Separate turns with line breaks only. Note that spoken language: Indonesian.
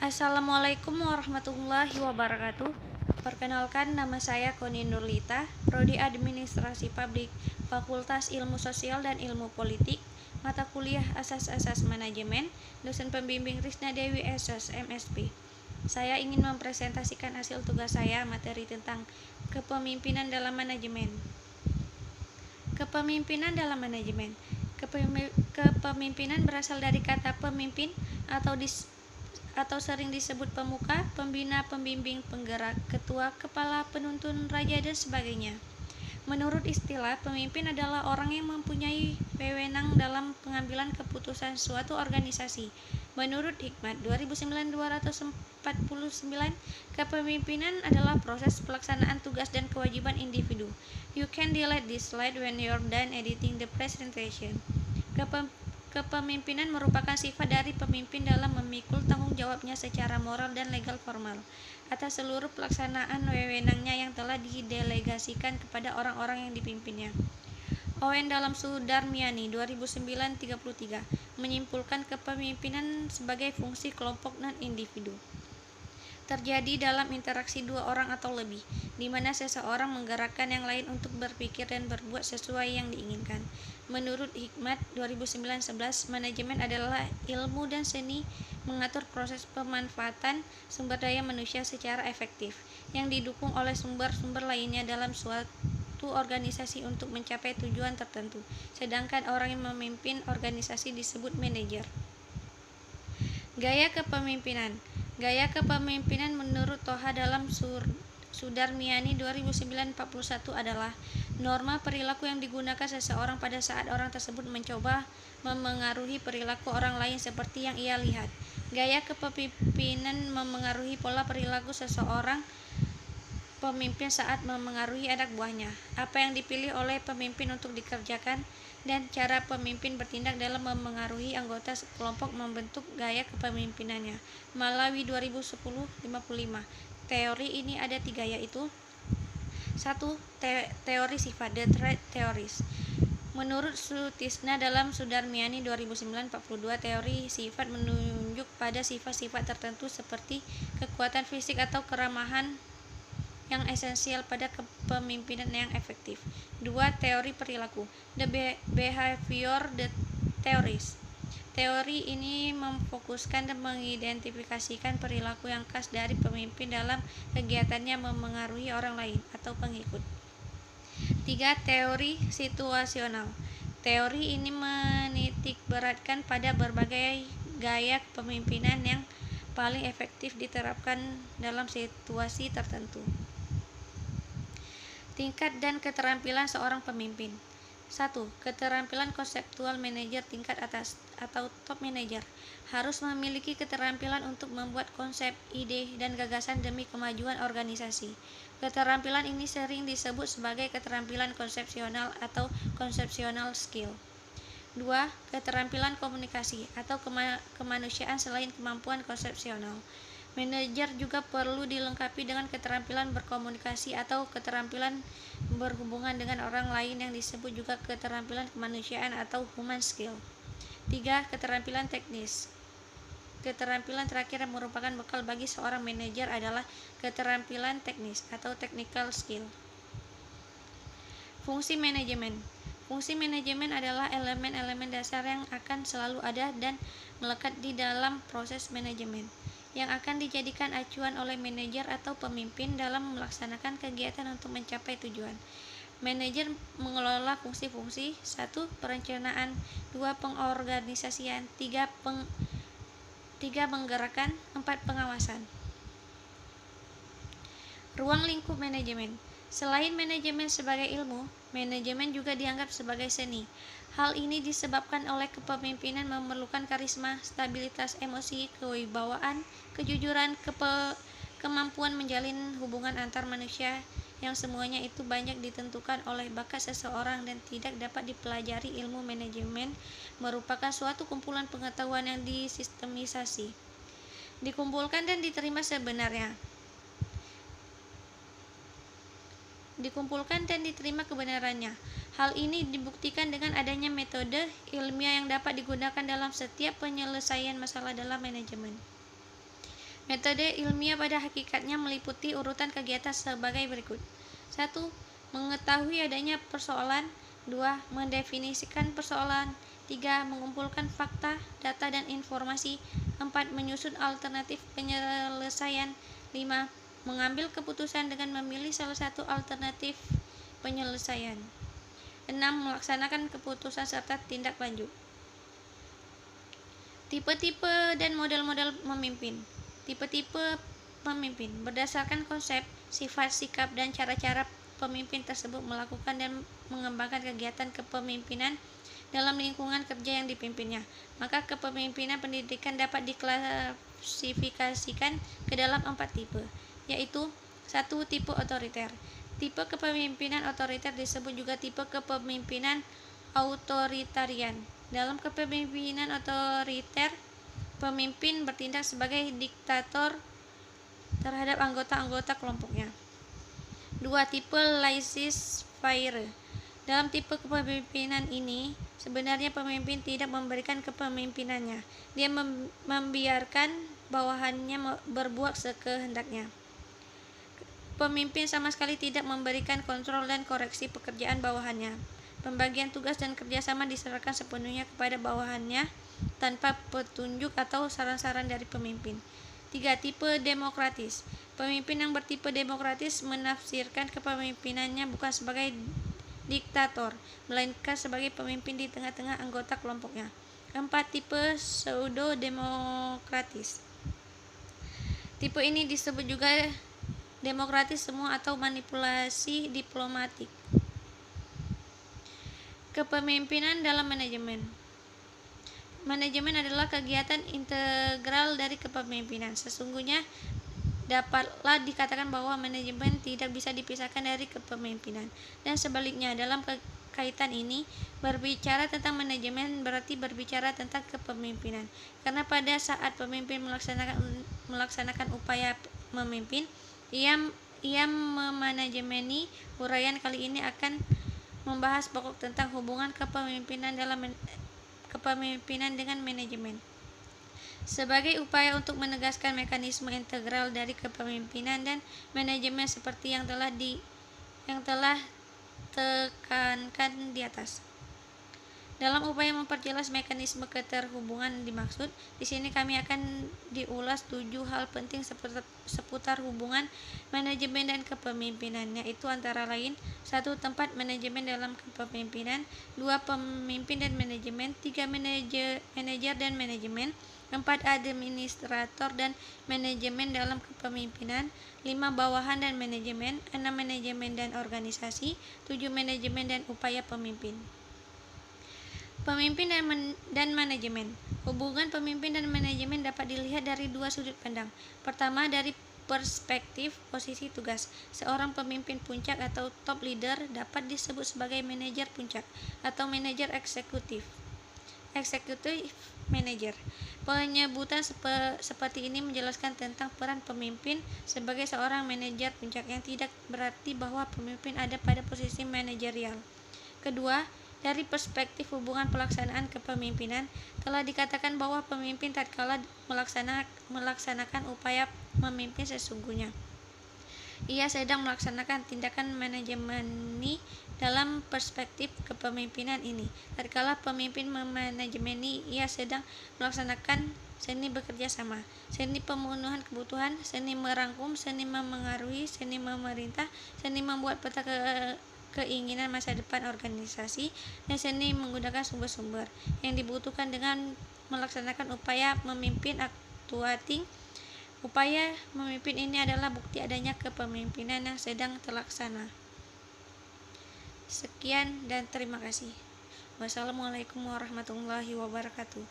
Assalamualaikum warahmatullahi wabarakatuh. Perkenalkan, nama saya Koni Nurlita, Prodi Administrasi Publik, Fakultas Ilmu Sosial dan Ilmu Politik, mata kuliah Asas-Asas Manajemen, dosen pembimbing Risna Dewi SS MSP. Saya ingin mempresentasikan hasil tugas saya materi tentang kepemimpinan dalam manajemen. Kepemimpinan dalam manajemen. Kepemimpinan berasal dari kata pemimpin atau sering disebut pemuka, pembina, pembimbing, penggerak, ketua, kepala, penuntun, raja, dan sebagainya. Menurut istilah, pemimpin adalah orang yang mempunyai wewenang dalam pengambilan keputusan suatu organisasi. Menurut Hikmat 2009-249, kepemimpinan adalah proses pelaksanaan tugas dan kewajiban individu. You can delete this slide when you're done editing the presentation. Kepemimpinan merupakan sifat dari pemimpin dalam memikul tanggung jawabnya secara moral dan legal formal atas seluruh pelaksanaan wewenangnya yang telah didelegasikan kepada orang-orang yang dipimpinnya. Owen dalam Sudarmiani 2009-33 menyimpulkan kepemimpinan sebagai fungsi kelompok dan individu. Terjadi dalam interaksi dua orang atau lebih, di mana seseorang menggerakkan yang lain untuk berpikir dan berbuat sesuai yang diinginkan. Menurut Hikmat 2009-11, manajemen adalah ilmu dan seni mengatur proses pemanfaatan sumber daya manusia secara efektif, yang didukung oleh sumber-sumber lainnya dalam suatu organisasi untuk mencapai tujuan tertentu, sedangkan orang yang memimpin organisasi disebut manajer. Gaya kepemimpinan. Gaya kepemimpinan menurut Toha dalam Sudarmiani 2009-41 adalah norma perilaku yang digunakan seseorang pada saat orang tersebut mencoba memengaruhi perilaku orang lain seperti yang ia lihat. Gaya kepemimpinan memengaruhi pola perilaku seseorang pemimpin saat memengaruhi anak buahnya, apa yang dipilih oleh pemimpin untuk dikerjakan, dan cara pemimpin bertindak dalam memengaruhi anggota kelompok membentuk gaya kepemimpinannya. Malawi 2010-55. Teori ini ada 3, yaitu 1. Teori sifat, the trait theories. Menurut Sutisna dalam Sudarmiani 2009-42, teori sifat menunjuk pada sifat-sifat tertentu seperti kekuatan fisik atau keramahan yang esensial pada kepemimpinan yang efektif. 2. Teori perilaku, the behavior theories. Teori ini memfokuskan dan mengidentifikasikan perilaku yang khas dari pemimpin dalam kegiatannya memengaruhi orang lain atau pengikut. 3. Teori situasional. Teori ini menitikberatkan pada berbagai gaya kepemimpinan yang paling efektif diterapkan dalam situasi tertentu. Tingkat dan keterampilan seorang pemimpin. 1. Keterampilan konseptual manajer tingkat atas atau top manager harus memiliki keterampilan untuk membuat konsep, ide, dan gagasan demi kemajuan organisasi. Keterampilan ini sering disebut sebagai keterampilan konsepsional atau conceptual skill. 2. Keterampilan komunikasi atau kemanusiaan selain kemampuan konsepsional. Manajer juga perlu dilengkapi dengan keterampilan berkomunikasi atau keterampilan berhubungan dengan orang lain yang disebut juga keterampilan kemanusiaan atau human skill. 3. Keterampilan teknis. Keterampilan terakhir yang merupakan bekal bagi seorang manajer adalah keterampilan teknis atau technical skill. Fungsi manajemen. Fungsi manajemen adalah elemen-elemen dasar yang akan selalu ada dan melekat di dalam proses manajemen, yang akan dijadikan acuan oleh manajer atau pemimpin dalam melaksanakan kegiatan untuk mencapai tujuan. Manajer mengelola fungsi-fungsi: 1. Perencanaan, 2. Pengorganisasian, 3. Penggerakkan, 4. Pengawasan. Ruang lingkup manajemen. Selain manajemen sebagai ilmu, manajemen juga dianggap sebagai seni. Hal ini disebabkan oleh kepemimpinan memerlukan karisma, stabilitas emosi, kewibawaan, kejujuran, kemampuan menjalin hubungan antar manusia, yang semuanya itu banyak ditentukan oleh bakat seseorang dan tidak dapat dipelajari. Ilmu manajemen merupakan suatu kumpulan pengetahuan yang disistemisasi, dikumpulkan dan diterima kebenarannya. Hal ini dibuktikan dengan adanya metode ilmiah yang dapat digunakan dalam setiap penyelesaian masalah dalam manajemen. Metode ilmiah pada hakikatnya meliputi urutan kegiatan sebagai berikut. 1. Mengetahui adanya persoalan. 2. Mendefinisikan persoalan. 3. Mengumpulkan fakta, data, dan informasi. 4. Menyusun alternatif penyelesaian. 5. Mengambil keputusan dengan memilih salah satu alternatif penyelesaian. 6. Melaksanakan keputusan serta tindak lanjut. Tipe-tipe dan model-model memimpin. Tipe-tipe pemimpin berdasarkan konsep, sifat, sikap, dan cara-cara pemimpin tersebut melakukan dan mengembangkan kegiatan kepemimpinan dalam lingkungan kerja yang dipimpinnya. Maka kepemimpinan pendidikan dapat diklasifikasikan ke dalam 4 tipe, yaitu 1. Tipe otoriter. Tipe kepemimpinan otoriter disebut juga tipe kepemimpinan authoritarian. Dalam kepemimpinan otoriter, pemimpin bertindak sebagai diktator terhadap anggota-anggota kelompoknya. 2. Tipe laissez-faire. Dalam tipe kepemimpinan ini, sebenarnya pemimpin tidak memberikan kepemimpinannya. Dia membiarkan bawahannya berbuat sekehendaknya. Pemimpin sama sekali tidak memberikan kontrol dan koreksi pekerjaan bawahannya. Pembagian tugas dan kerjasama diserahkan sepenuhnya kepada bawahannya tanpa petunjuk atau saran-saran dari pemimpin. 3. Tipe demokratis. Pemimpin yang bertipe demokratis menafsirkan kepemimpinannya bukan sebagai diktator, melainkan sebagai pemimpin di tengah-tengah anggota kelompoknya. 4. Tipe pseudo-demokratis. Tipe ini disebut juga demokratis semu atau manipulasi diplomatik. Kepemimpinan dalam manajemen. Manajemen adalah kegiatan integral dari kepemimpinan. Sesungguhnya dapatlah dikatakan bahwa manajemen tidak bisa dipisahkan dari kepemimpinan. Dan sebaliknya, dalam kaitan ini, berbicara tentang manajemen berarti berbicara tentang kepemimpinan. Karena pada saat pemimpin melaksanakan upaya memimpin, ia memanajemeni. Uraian kali ini akan membahas pokok tentang hubungan kepemimpinan dengan manajemen sebagai upaya untuk menegaskan mekanisme integral dari kepemimpinan dan manajemen seperti yang telah tekankan di atas. Dalam upaya memperjelas mekanisme keterhubungan dimaksud, di sini kami akan diulas 7 hal penting seputar hubungan manajemen dan kepemimpinan, yaitu antara lain: 1. Tempat manajemen dalam kepemimpinan. 2. Pemimpin dan manajemen. 3. Manajer dan manajemen. 4. Administrator dan manajemen dalam kepemimpinan. 5. Bawahan dan manajemen. 6. Manajemen dan organisasi. 7. Manajemen dan upaya pemimpin. Pemimpin dan manajemen. Hubungan pemimpin dan manajemen dapat dilihat dari 2 sudut pandang. Pertama, dari perspektif posisi tugas. Seorang pemimpin puncak atau top leader dapat disebut sebagai manajer puncak atau manajer eksekutif. Executive manager. Penyebutan seperti ini menjelaskan tentang peran pemimpin sebagai seorang manajer puncak, yang tidak berarti bahwa pemimpin ada pada posisi manajerial. Kedua, dari perspektif hubungan pelaksanaan kepemimpinan, telah dikatakan bahwa pemimpin tatkala melaksanakan upaya memimpin sesungguhnya, ia sedang melaksanakan tindakan manajemeni dalam perspektif kepemimpinan ini. Tatkala pemimpin memanajemeni, ia sedang melaksanakan seni bekerja sama, seni pemenuhan kebutuhan, seni merangkum, seni memengaruhi, seni memerintah, seni membuat peta keinginan masa depan organisasi, dan seni menggunakan sumber-sumber yang dibutuhkan dengan melaksanakan upaya memimpin actuating. Upaya memimpin ini adalah bukti adanya kepemimpinan yang sedang terlaksana. Sekian dan terima kasih. Wassalamualaikum warahmatullahi wabarakatuh.